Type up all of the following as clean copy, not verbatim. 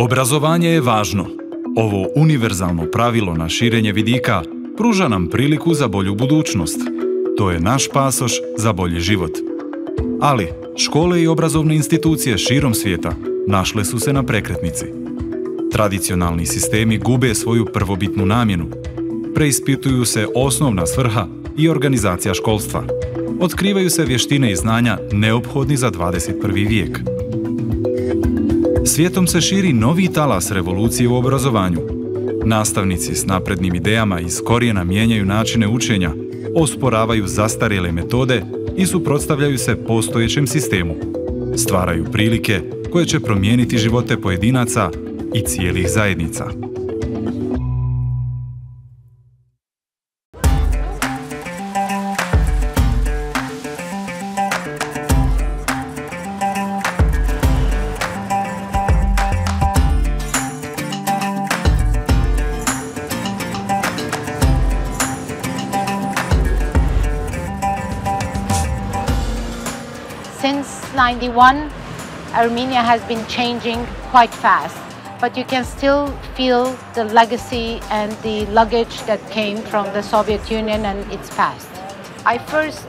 Obrazovanje je važno. Ovo univerzalno pravilo na širenje vidika pruža nam priliku za bolju budućnost. To je naš pasoš za bolji život. Ali škole i obrazovne institucije širom svijeta našle su se na prekretnici. Tradicionalni sistemi gube svoju prvobitnu namjenu. Preispituju se osnovna svrha i organizacija školstva. Otkrivaju se vještine i znanja neophodni za 21. vijek. Svijetom se širi novi talas revolucije u obrazovanju. Nastavnici s naprednim idejama iz korijena mijenjaju načine učenja, osporavaju zastarjele metode i suprotstavljaju se postojećem sistemu. Stvaraju prilike koje će promijeniti živote pojedinaca i cijelih zajednica. Since '91, Armenia has been changing quite fast, but you can still feel the legacy and the luggage that came from the Soviet Union and its past. I first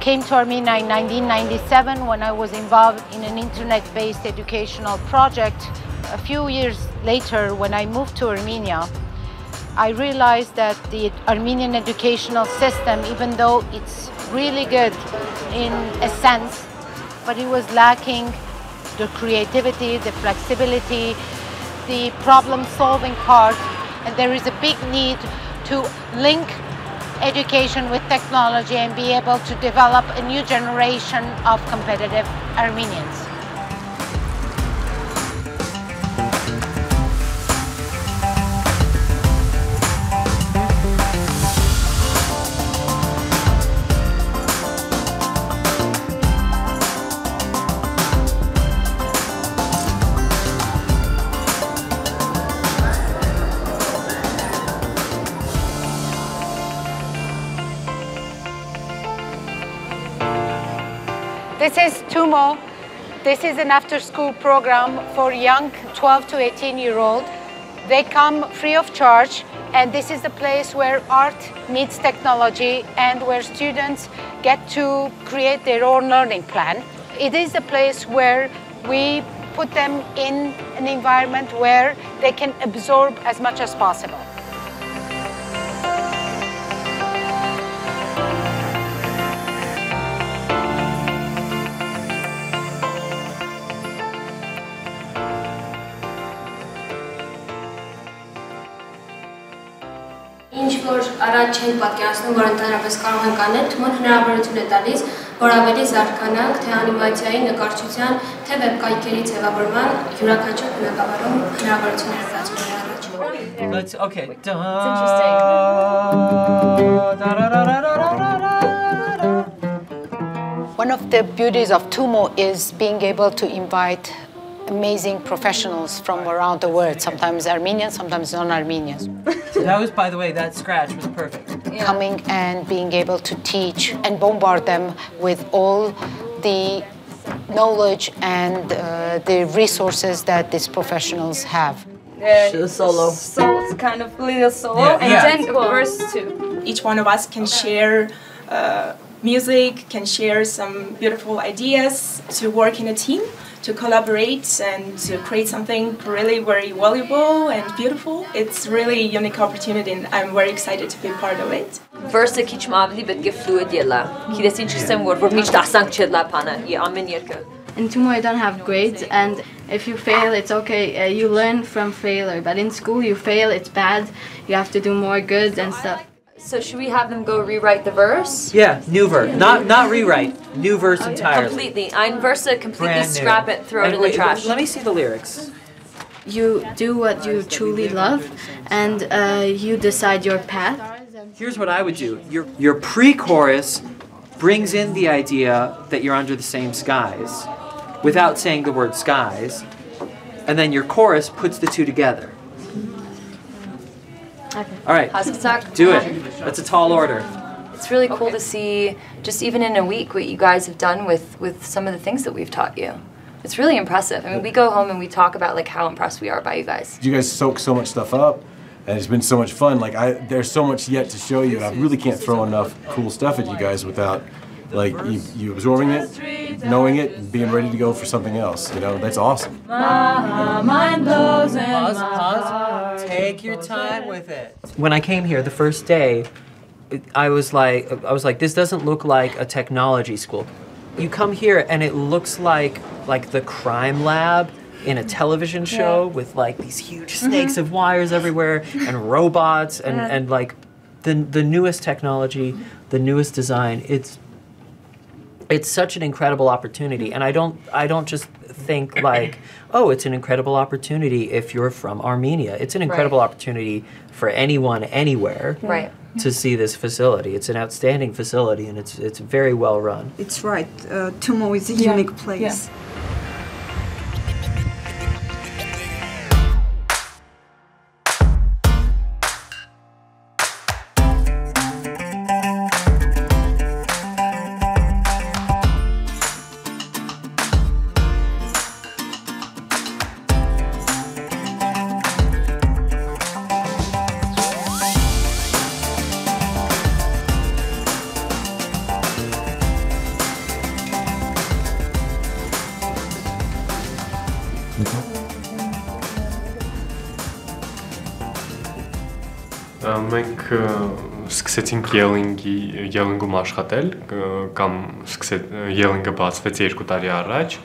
came to Armenia in 1997 when I was involved in an internet-based educational project. A few years later, when I moved to Armenia, I realized that the Armenian educational system, even though it's really good in a sense, but it was lacking the creativity, the flexibility, the problem-solving part, and there is a big need to link education with technology and be able to develop a new generation of competitive Armenians. This is TUMO. This is an after-school program for young 12 to 18-year-old. They come free of charge, and this is the place where art meets technology and where students get to create their own learning plan. It is a place where we put them in an environment where they can absorb as much as possible. Ինչ որ առաջ չեն պատկերացնում, որ ընդհանրապես կարող ենք անել, TUMO-ն հնարավորություն է տալիս, որ ավելի զարգանանք թե անիմացիայի, նկարչության, թե վեբկայքերի ձևավորման յուրաքանչյուր բնագավառում հնարավորություններ ստացվում առաջ։ Let's okay. It's interesting. One of the beauties of TUMO is being able to invite amazing professionals from around the world, sometimes Armenians, sometimes non-Armenians. That was, by the way, that scratch was perfect. Yeah. Coming and being able to teach and bombard them with all the knowledge and the resources that these professionals have. Solo. So it's kind of little solo, Yeah. and Yeah. then verse 2. Each one of us can share music, can share some beautiful ideas to work in a team, to collaborate and to create something really very valuable and beautiful. It's really a unique opportunity and I'm very excited to be part of it. Verse-ը քիչ ավելի պետք է fluid ելա։ Գիտես ինչ ասեմ, որ միշտ ասանք չելա բանը, ամեն երկը։ In TUMO you don't have grades, and if you fail it's okay, you learn from failure, but in school you fail, it's bad, you have to do more good and stuff. So should we have them go rewrite the verse? Yeah, new verse. Not rewrite. New verse entirely. Completely. Ein Verse completely Brand new. scrap it, throw it in the wait, trash. Let me see the lyrics. You do what you truly love, and you decide your path. Here's what I would do. Your pre-chorus brings in the idea that you're under the same skies without saying the word skies, and then your chorus puts the two together. Okay. All right, do it. That's a tall order. It's really cool to see, just even in a week, what you guys have done with some of the things that we've taught you. It's really impressive. I mean, we go home and we talk about like how impressed we are by you guys. You guys soak so much stuff up, and it's been so much fun. Like there's so much yet to show you. I really can't throw enough cool stuff at you guys without like you absorbing it, knowing it, and being ready to go for something else. You know, that's awesome. My mind blows and Pause. Take your time with it. When I came here the first day, I was like, this doesn't look like a technology school. You come here and it looks like the crime lab in a television show with like these huge snakes of wires everywhere and robots and like the newest technology, the newest design. It's such an incredible opportunity, and I don't just think like, oh, it's an incredible opportunity if you're from Armenia. It's an incredible opportunity for anyone anywhere. Right. To see this facility. It's an outstanding facility, and it's very well run. It's right. TUMO is a unique place. Մենք սկսեցինք Ելինգում աշխատել, կամ Ելինգը բացվեց 2 տարի առաջ։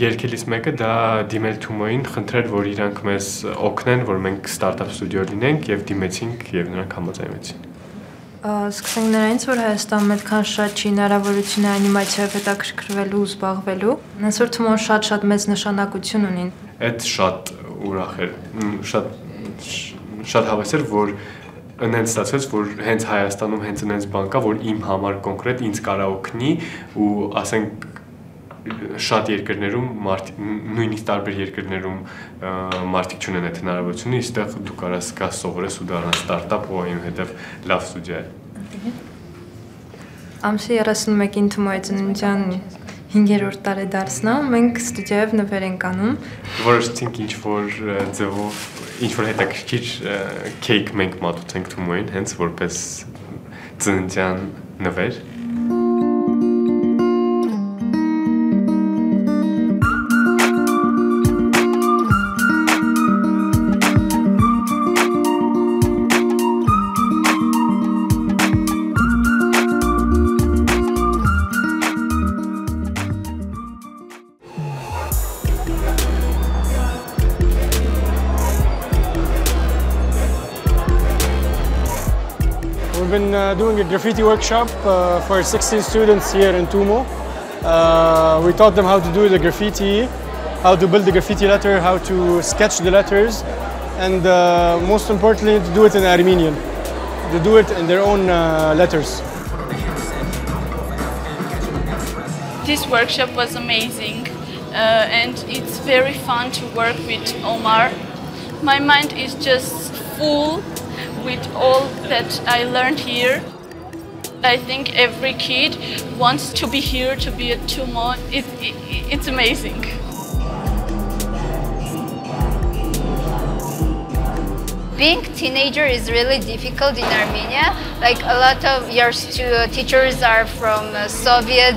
Երկելիս մեկը դա դիմել TUMO-ին, խնդրել, որ իրանք մեզ օգնեն, որ մենք ստարտափ ստուդիո լինենք, եւ դիմեցինք եւ նրանք համաձայնվեցին։ Սկսենք նրանից, որ Հայաստանում այդքան շատ չի հնարավորություն անիմացիայով հետաքրքրվելու ու զբաղվելու։ Հենց որ TUMO-ն շատ մեծ նշանակություն ունի։ Այդ շատ ուրախ էր, շատ հավես էր, որ ընենց ստացվեց, որ հենց Հայաստանում հենց ընենց բան կա, որ իմ համար կոնկրետ ինձ կարա օգնի ու ասենք շատ երկրներում նույնիսկ տարբեր երկրներում մարդիկ չունեն այդ հնարավորությունը, այստեղ դու կարաս գաս սովորես ու դառնաս ստարտափ ու այնուհետև լավ ստուդիա է։ Ամսի 31-ին TUMO-ի ծննդյան 5-րդ տարեդարձն է, մենք ստուդիայով նվեր ենք անում։ Որոշեցինք ինչ-որ ձևով, ինչ-որ հետաքրքիր քեյք մենք մատուցենք TUMO-ին, հենց որպես ծննդյան նվեր։ We've been doing a graffiti workshop for 16 students here in TUMO. We taught them how to do the graffiti, how to build the graffiti letter, how to sketch the letters, and most importantly, to do it in Armenian, to do it in their own letters. This workshop was amazing, and it's very fun to work with Omar. My mind is just full with all that I learned here. I think every kid wants to be here, to be at TUMO. It's amazing. Being a teenager is really difficult in Armenia. Like a lot of your teachers are from Soviet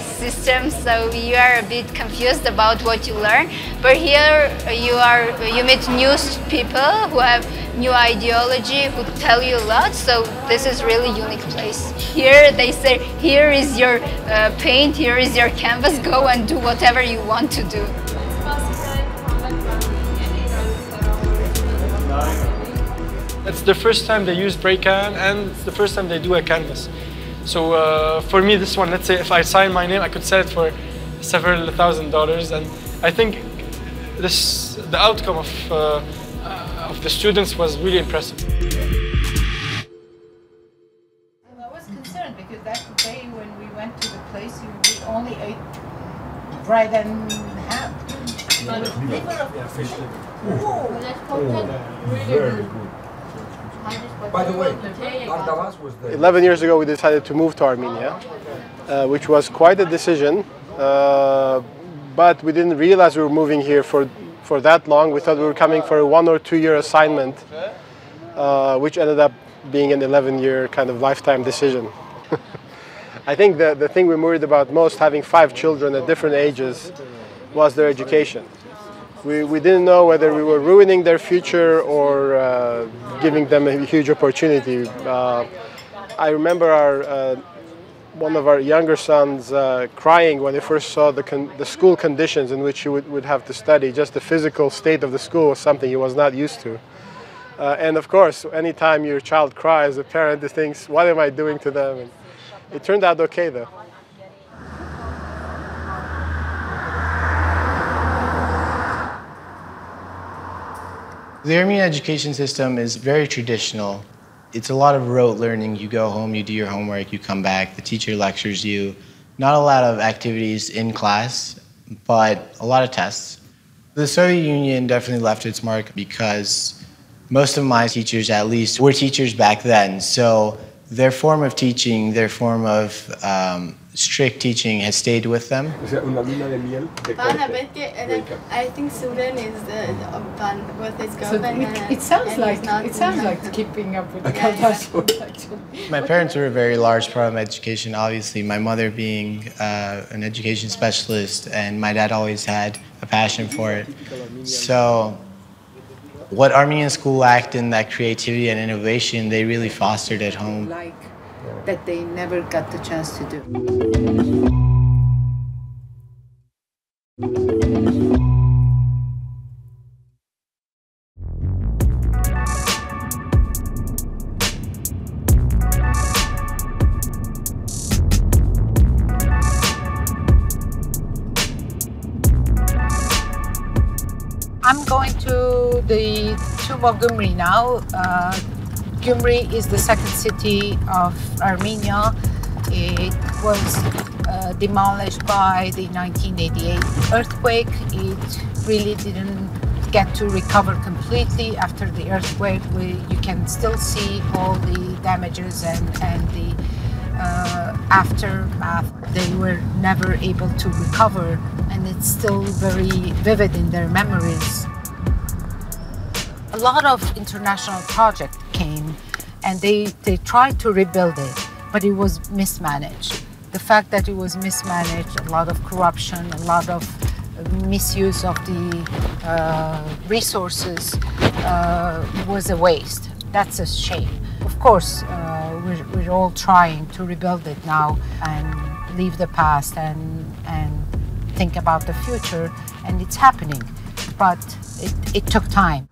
systems, so you are a bit confused about what you learn. But here you meet new people who have new ideology, who tell you a lot. So this is really unique place. Here they say, here is your paint, here is your canvas. Go and do whatever you want to do. It's the first time they use spray can, and it's the first time they do a canvas. So for me, this one, let's say if I sign my name, I could sell it for several $1,000s, and I think the outcome of the students was really impressive. I was concerned because that day when we went to the place, we only ate bread and ham. Very good. By the way, Ardavas was there. 11 years ago, we decided to move to Armenia, which was quite a decision, but we didn't realize we were moving here for that long. We thought we were coming for a 1 or 2 year assignment, which ended up being an 11-year kind of lifetime decision. I think the thing we worried about most, having 5 children at different ages, was their education. We didn't know whether we were ruining their future or giving them a huge opportunity. I remember one of our younger sons crying when he first saw the school conditions in which he would have to study. Just the physical state of the school was something he was not used to. And of course, anytime your child cries, the parent thinks, what am I doing to them? And it turned out okay though. The Armenian education system is very traditional. It's a lot of rote learning. You go home, you do your homework, you come back, the teacher lectures you. Not a lot of activities in class, but a lot of tests. The Soviet Union definitely left its mark because most of my teachers, at least, were teachers back then. So their form of teaching, their form of strict teaching has stayed with them. I think Sudan is with his girlfriend. It sounds like keeping up with the Kardashians, actually. My parents were a very large part of my education, obviously. My mother being an education specialist, and my dad always had a passion for it. So what Armenian school lacked in that creativity and innovation, they really fostered at home. Like that they never got the chance to do. I'm going to the TUMO Gyumri now. Gyumri is the second city of Armenia. It was demolished by the 1988 earthquake. It really didn't get to recover completely after the earthquake. You can still see all the damages and the aftermath. They were never able to recover, and it's still very vivid in their memories. A lot of international projects came and they tried to rebuild it, but it was mismanaged. The fact that it was mismanaged, a lot of corruption, a lot of misuse of the resources was a waste. That's a shame. Of course, we're all trying to rebuild it now and leave the past and think about the future, and it's happening, but it took time.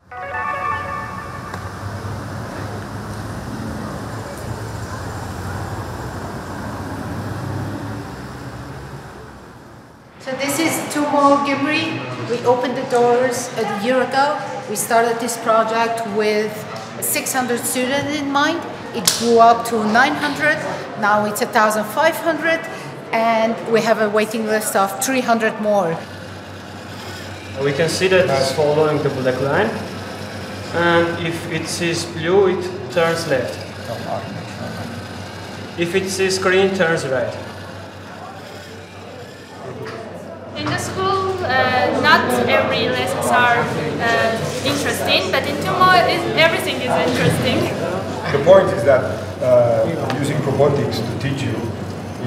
So this is TUMO Gyumri. We opened the doors a year ago. We started this project with 600 students in mind. It grew up to 900. Now it's 1,500. And we have a waiting list of 300 more. We can see that it's following the black line. And if it sees blue, it turns left. If it sees green, it turns right. In the school, not every lessons are interesting, but in TUMO, everything is interesting. The point is that using robotics to teach you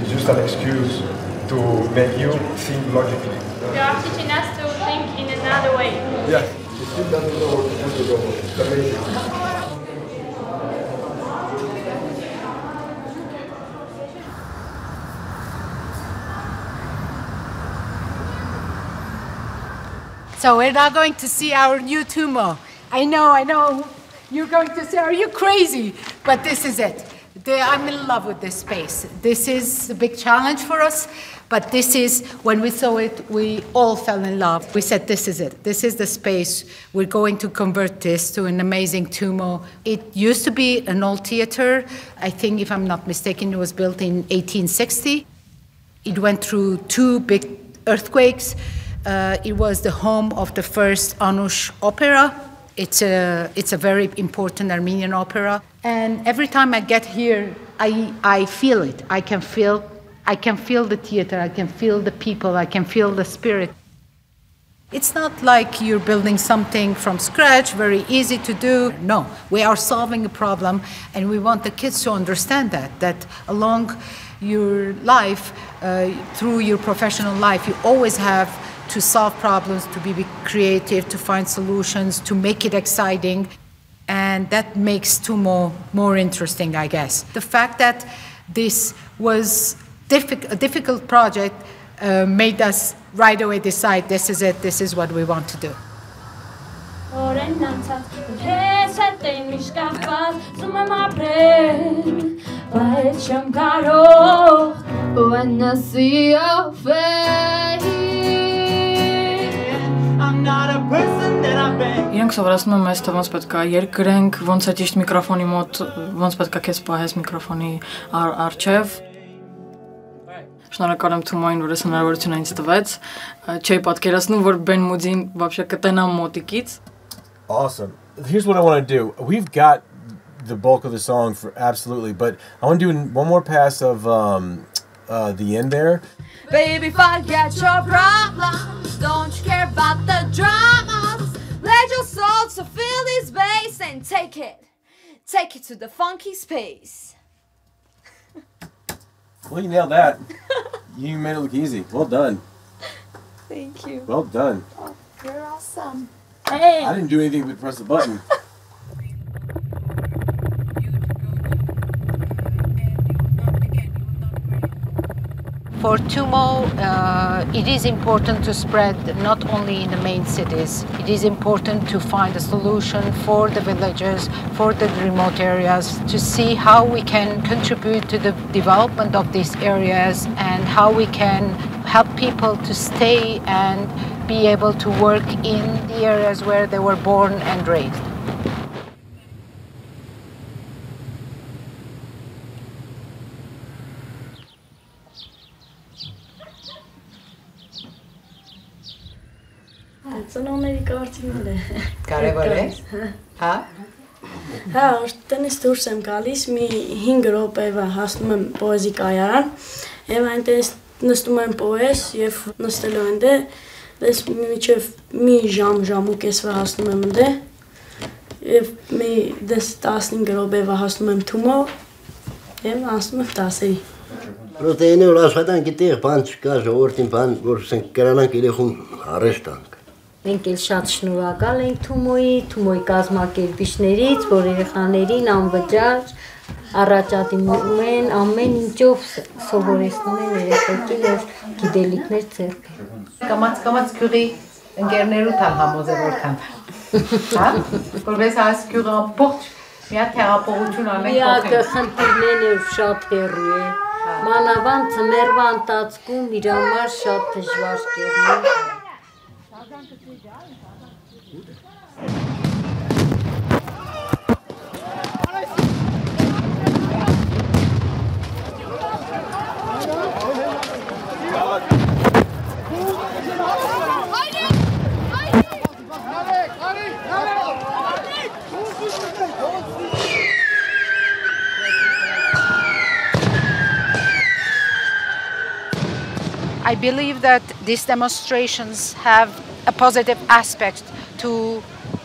is just an excuse to make you think logically. You are teaching us to think in another way. Yes, you still doesn't know what to do with the robot. It's amazing. So we're now going to see our new TUMO. I know, you're going to say, are you crazy? But this is it. I'm in love with this space. This is a big challenge for us, but this is, when we saw it, we all fell in love. We said, this is it. This is the space. We're going to convert this to an amazing TUMO. It used to be an old theater. I think, if I'm not mistaken, it was built in 1860. It went through 2 big earthquakes. It was the home of the first Anush opera. It's a very important Armenian opera. And every time I get here, I feel it. I can feel the theater. I can feel the people. I can feel the spirit. It's not like you're building something from scratch, very easy to do. No, we are solving a problem, and we want the kids to understand that along your life, through your professional life, you always have to solve problems, to be creative, to find solutions, to make it exciting. And that makes TUMO more interesting, I guess. The fact that this was a difficult project made us right away decide this is it, this is what we want to do. Իրանք սովորացնում եմ այս ոնց պետք է երկրենք, ոնց է ճիշտ միկրոֆոնի մոտ, ոնց պետք է քեզ պահես միկրոֆոնի առջև։ Շնորհակալ եմ TUMO-ին, որ այս հնարավորությունը ինձ տվեց։ Չէի պատկերացնում, որ Ben Moody-ին вообще կտենամ մոտիկից։ Awesome. Here's what I want to do. We've got the bulk of the song for absolutely, but I want to do one more pass of the end there. Baby, forget your problems. Don't you care about the dramas? Let your soul to feel this bass and take it to the funky space. Well, you nailed that. You made it look easy. Well done. Thank you. Well done. Oh, you're awesome. Hey. I didn't do anything but press the button. For TUMO, it is important to spread not only in the main cities. It is important to find a solution for the villages, for the remote areas, to see how we can contribute to the development of these areas and how we can help people to stay and be able to work in the areas where they were born and raised. Ծնողների կարծիքները։ Կարևոր է։ Հա։ Հա, տնից դուրս եմ գալիս, մի 5 րոպեվա հասնում եմ պոեզի կայարան, եւ այնտեղ նստում եմ պոեզ եւ նստելով այնտեղ, դες միջև մի ժամ ու կեսվա հասնում եմ այնտեղ, եւ մի դες 15 րոպեվա հասնում եմ TUMO, եւ հասնում եմ 10-ի։ Պրոտեինը որ աշխատանք գիտեղ բան չկա, ժողովրդին բան, որ ասենք կրանանք երեխուն առեշտ տանք։ Մենք էլ շատ շնորհակալ ենք TUMO-ի կազմակերպիչներից, որ երեխաներին անվճար առաջադիմում են, ամեն ինչով սովորեցնում են երեխեքին, որ գիտելիքներ ձեռքեն։ Կամաց քյուրի ընկերներու տալ համոզելորքան։ Հա? Որպես այս քյուրը ամբողջ մի հատ հեղափոխություն անենք։ Միակը խնդիրներն է շատ հեռու է։ Մանավանդ ծմերվա ընթացքում իր համար շատ դժվար կերնի։ I believe that these demonstrations have a positive aspect to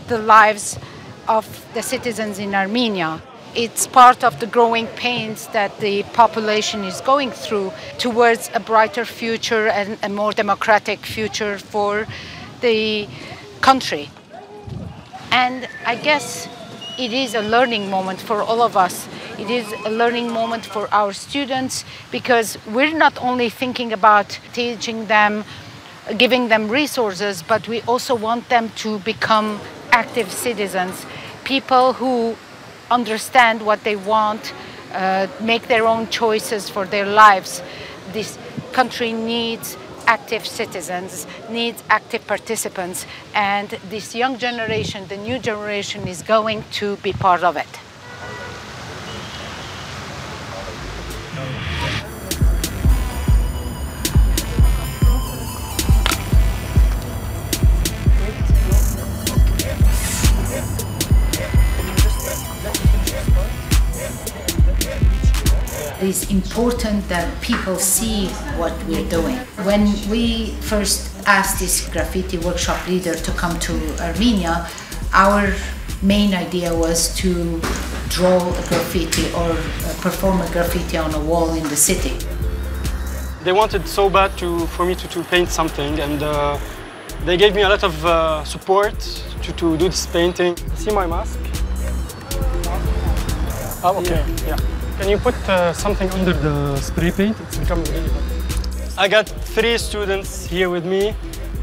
the lives of the citizens in Armenia. It's part of the growing pains that the population is going through towards a brighter future and a more democratic future for the country. And I guess it is a learning moment for all of us. It is a learning moment for our students because we're not only thinking about teaching them, giving them resources, but we also want them to become active citizens, people who understand what they want, make their own choices for their lives. This country needs active citizens, needs active participants, and this young generation, the new generation, is going to be part of it. It's important that people see what we're doing. When we first asked this graffiti workshop leader to come to Armenia, our main idea was to draw a graffiti or perform a graffiti on a wall in the city. They wanted so bad for me to paint something, and they gave me a lot of support to do this painting. See my mask? Oh, okay, yeah. Can you put something under the spray paint? It's becoming really hot. I got 3 students here with me.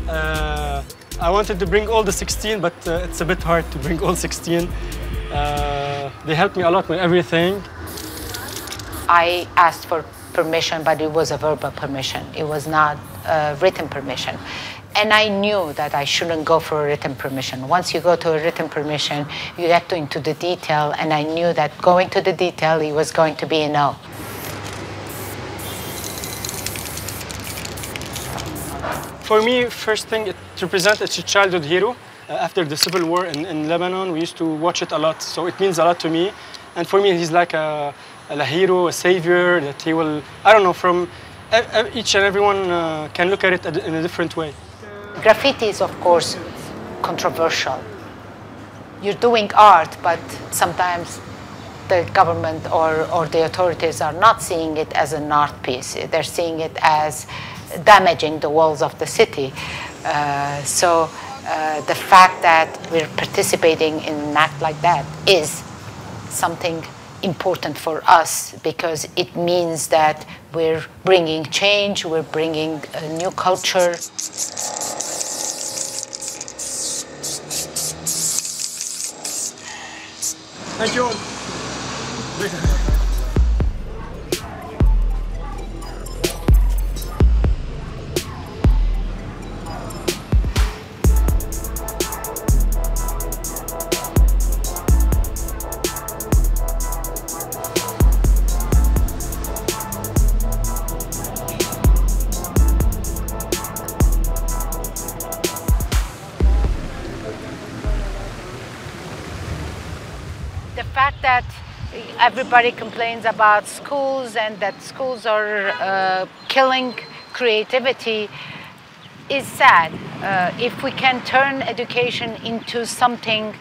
I wanted to bring all the 16, but it's a bit hard to bring all 16. They helped me a lot with everything. I asked for permission, but it was a verbal permission. It was not a written permission. And I knew that I shouldn't go for a written permission. Once you go to a written permission, you get into the detail, and I knew that going to the detail, it was going to be a no. For me, first thing, it represents a childhood hero. After the civil war in Lebanon, we used to watch it a lot, so it means a lot to me. And for me, he's like a hero, a savior, that he will, I don't know, from each and everyone can look at it in a different way. Graffiti is, of course, controversial. You're doing art, but sometimes the government or the authorities are not seeing it as an art piece. They're seeing it as damaging the walls of the city. So the fact that we're participating in an act like that is something important for us, because it means that we're bringing change, we're bringing a new culture. Thank you. The fact that everybody complains about schools and that schools are killing creativity is sad. If we can turn education into something,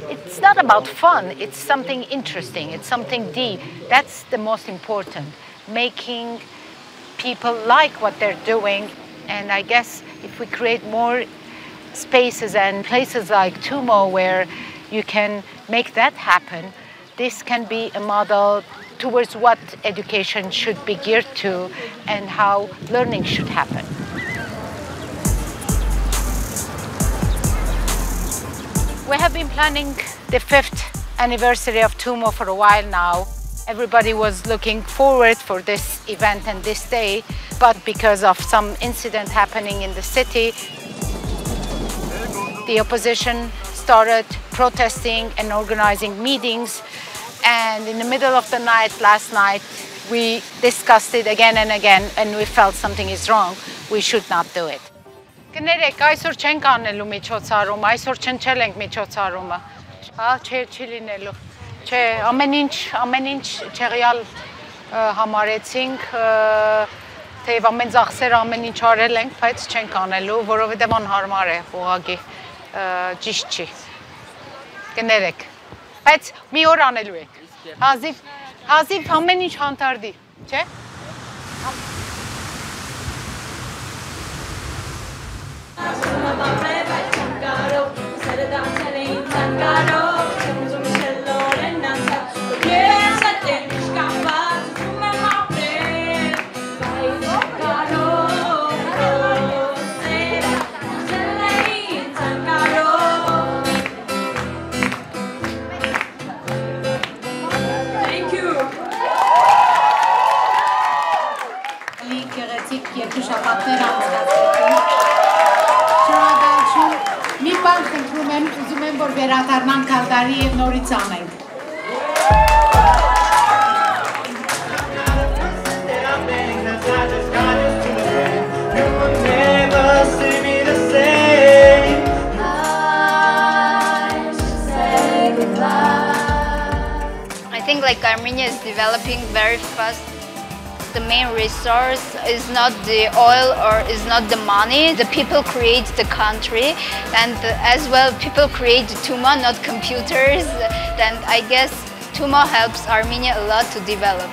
it's not about fun, it's something interesting, it's something deep. That's the most important, making people like what they're doing. And I guess if we create more spaces and places like TUMO where you can make that happen, this can be a model towards what education should be geared to and how learning should happen. We have been planning the 5th anniversary of TUMO for a while now. Everybody was looking forward for this event and this day, but because of some incident happening in the city, the opposition started protesting and organizing meetings, and in the middle of the night, last night, we discussed it again and again, and we felt something is wrong. We should not do it. Կներեք, այսօր չենք անելու միջոցառում, այսօր չնչել ենք միջոցառումը։ Հա, չի լինելու։ Չէ, ամեն ինչ չեղյալ համարեցինք, թեև ամեն ծախսերը ամեն ինչ արել ենք, բայց չենք անելու, որովհետև անհարմար է, ուղղակի ճիշտ չի։ Կներեք, բայց մի օր անելու ենք։ Հազիվ ամեն ինչ հանդարտի, չէ՞։ Մի բան խնդրում եմ, ուզում եմ, որ վերադառնանք կալդարի և նորից անենք։ I think like Armenia is developing very fast. the main resource is not the oil or is not the money. The people create the country, and as well people create the TUMO, not computers. And I guess TUMO helps Armenia a lot to develop.